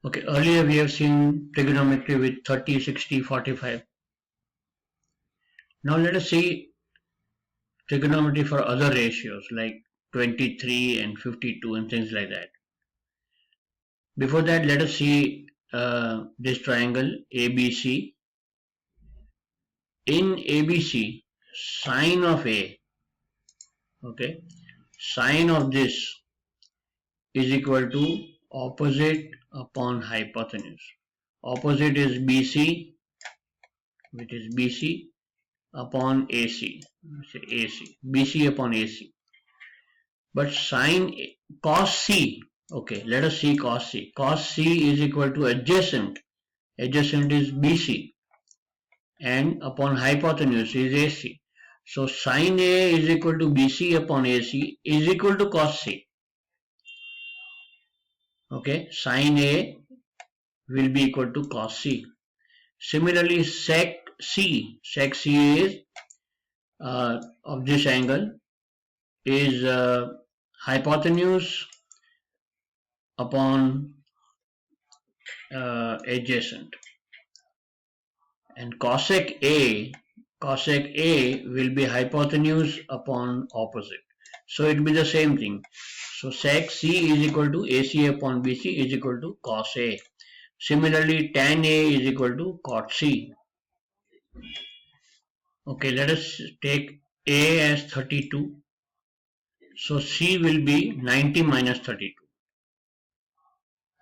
Okay, earlier we have seen trigonometry with 30, 60, 45. Now let us see trigonometry for other ratios like 23 and 52 and things like that. Before that, let us see this triangle ABC. In ABC, sine of A, okay, sine of this is equal to opposite upon hypotenuse. Opposite is BC, which is BC upon AC, BC upon AC. But sine cos C, okay, let us see cos C. Cos C is equal to adjacent. Adjacent is BC and upon hypotenuse is AC. So sine A is equal to BC upon AC is equal to cos C. Okay, sine A will be equal to cos C. Similarly, sec C is of this angle is hypotenuse upon adjacent, and cosec A will be hypotenuse upon opposite. So it will be the same thing. So sec C is equal to AC upon BC is equal to cos A. Similarly, tan A is equal to cot C. Okay, let us take A as 32. So C will be 90 minus 32.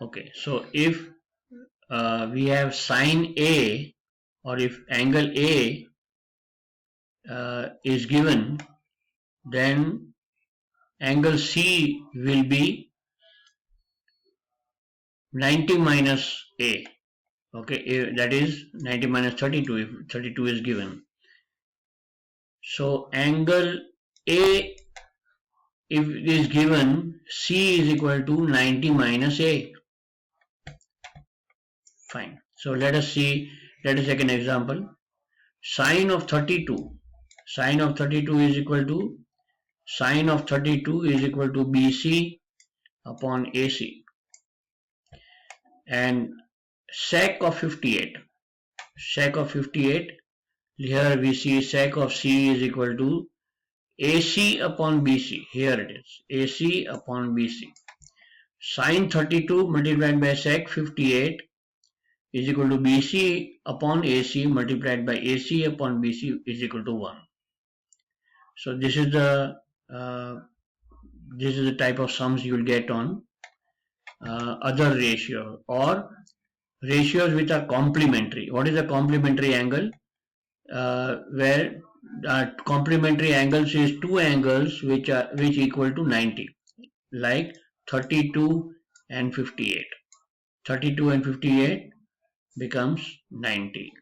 Okay, so if we have sine A, or if angle A is given, then angle C will be 90 minus A. Okay, that is 90 minus 32 if 32 is given. So angle A, if it is given, C is equal to 90 minus A. Fine. So let us take an example. Sine of 32. Sine of 32 is equal to BC upon AC. And sec of 58. Sec of 58. Here we see sec of C is equal to AC upon BC. Here it is. AC upon BC. Sine 32 multiplied by sec 58 is equal to BC upon AC multiplied by AC upon BC is equal to 1. So this is the type of sums you will get on other ratio or ratios which are complementary. What is a complementary angle? Where complementary angles is two angles which equal to 90, like 32 and 58. 32 and 58 becomes 90.